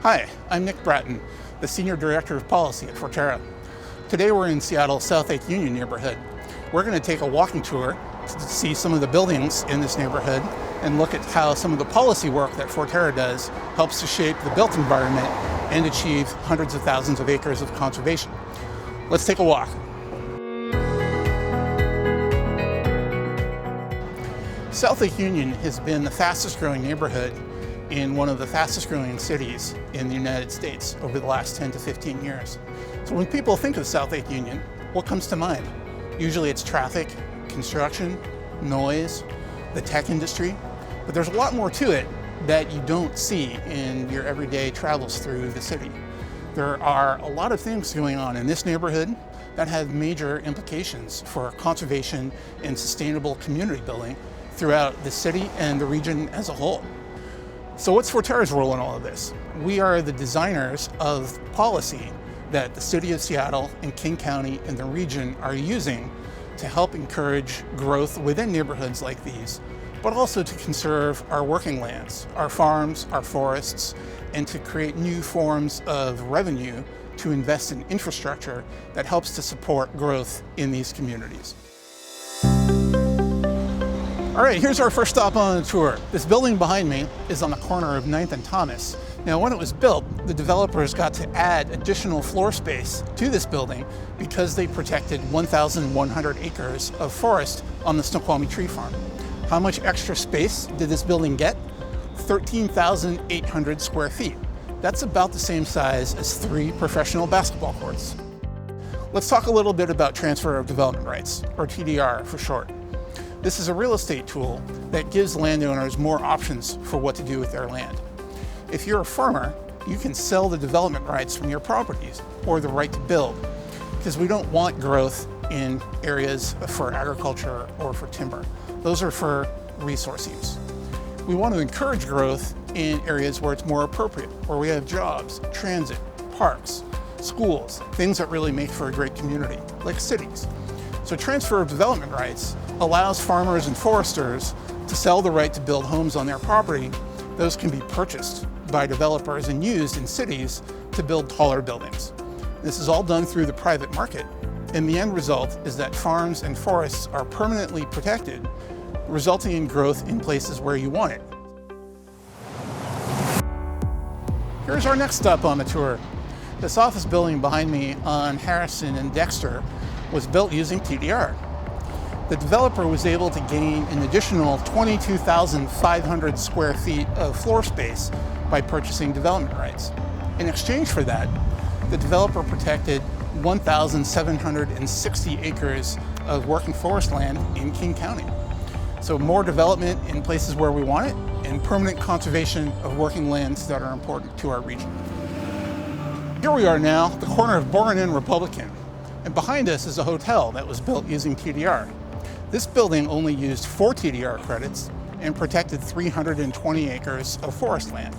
Hi, I'm Nick Bratton, the Senior Director of Policy at Forterra. Today we're in Seattle's South Lake Union neighborhood. We're going to take a walking tour to see some of the buildings in this neighborhood and look at how some of the policy work that Forterra does helps to shape the built environment and achieve hundreds of thousands of acres of conservation. Let's take a walk. South Lake Union has been the fastest growing neighborhood in one of the fastest growing cities in the United States over the last 10 to 15 years. So when people think of South Lake Union, what comes to mind? Usually it's traffic, construction, noise, the tech industry, but there's a lot more to it that you don't see in your everyday travels through the city. There are a lot of things going on in this neighborhood that have major implications for conservation and sustainable community building throughout the city and the region as a whole. So what's Forterra's role in all of this? We are the designers of policy that the City of Seattle and King County and the region are using to help encourage growth within neighborhoods like these, but also to conserve our working lands, our farms, our forests, and to create new forms of revenue to invest in infrastructure that helps to support growth in these communities. All right, here's our first stop on the tour. This building behind me is on the corner of 9th and Thomas. Now, when it was built, the developers got to add additional floor space to this building because they protected 1,100 acres of forest on the Snoqualmie Tree Farm. How much extra space did this building get? 13,800 square feet. That's about the same size as 3 professional basketball courts. Let's talk a little bit about transfer of development rights, or TDR for short. This is a real estate tool that gives landowners more options for what to do with their land. If you're a farmer, you can sell the development rights from your properties or the right to build, because we don't want growth in areas for agriculture or for timber. Those are for resource use. We want to encourage growth in areas where it's more appropriate, where we have jobs, transit, parks, schools, things that really make for a great community, like cities. So transfer of development rights allows farmers and foresters to sell the right to build homes on their property. Those can be purchased by developers and used in cities to build taller buildings. This is all done through the private market, and the end result is that farms and forests are permanently protected, resulting in growth in places where you want it. Here's our next stop on the tour. This office building behind me on Harrison and Dexter was built using TDR. The developer was able to gain an additional 22,500 square feet of floor space by purchasing development rights. In exchange for that, the developer protected 1,760 acres of working forest land in King County. So more development in places where we want it, and permanent conservation of working lands that are important to our region. Here we are now, the corner of Boren and Republican. And behind us is a hotel that was built using TDR. This building only used 4 TDR credits and protected 320 acres of forest land.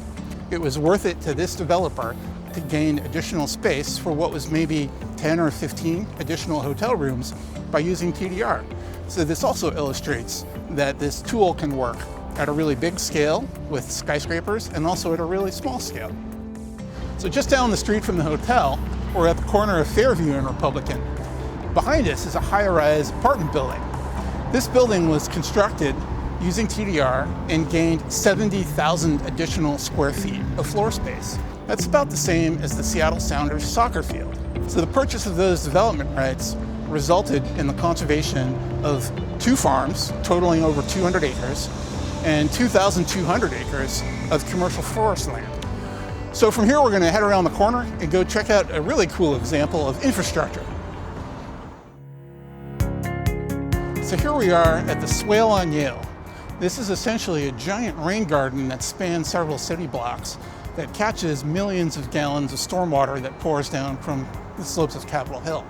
It was worth it to this developer to gain additional space for what was maybe 10 or 15 additional hotel rooms by using TDR. So this also illustrates that this tool can work at a really big scale with skyscrapers and also at a really small scale. So just down the street from the hotel, we're at the corner of Fairview and Republican. Behind us is a high-rise apartment building. This building was constructed using TDR and gained 70,000 additional square feet of floor space. That's about the same as the Seattle Sounders soccer field. So the purchase of those development rights resulted in the conservation of 2 farms totaling over 200 acres and 2,200 acres of commercial forest land. So from here, we're going to head around the corner and go check out a really cool example of infrastructure. So here we are at the Swale on Yale. This is essentially a giant rain garden that spans several city blocks that catches millions of gallons of stormwater that pours down from the slopes of Capitol Hill.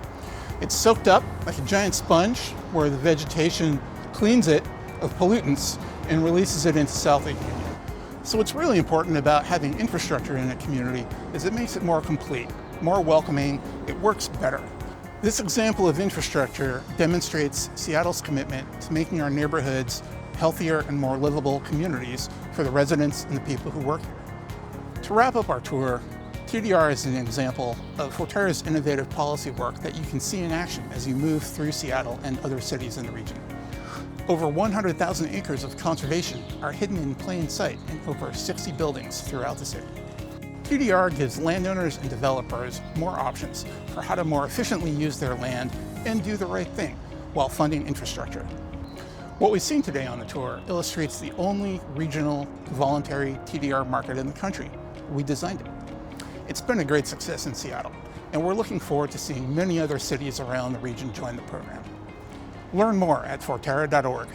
It's soaked up like a giant sponge where the vegetation cleans it of pollutants and releases it into South Lake Union. So what's really important about having infrastructure in a community is it makes it more complete, more welcoming, it works better. This example of infrastructure demonstrates Seattle's commitment to making our neighborhoods healthier and more livable communities for the residents and the people who work here. To wrap up our tour, TDR is an example of Forterra's innovative policy work that you can see in action as you move through Seattle and other cities in the region. Over 100,000 acres of conservation are hidden in plain sight in over 60 buildings throughout the city. TDR gives landowners and developers more options for how to more efficiently use their land and do the right thing while funding infrastructure. What we've seen today on the tour illustrates the only regional voluntary TDR market in the country. We designed it. It's been a great success in Seattle, and we're looking forward to seeing many other cities around the region join the program. Learn more at forterra.org.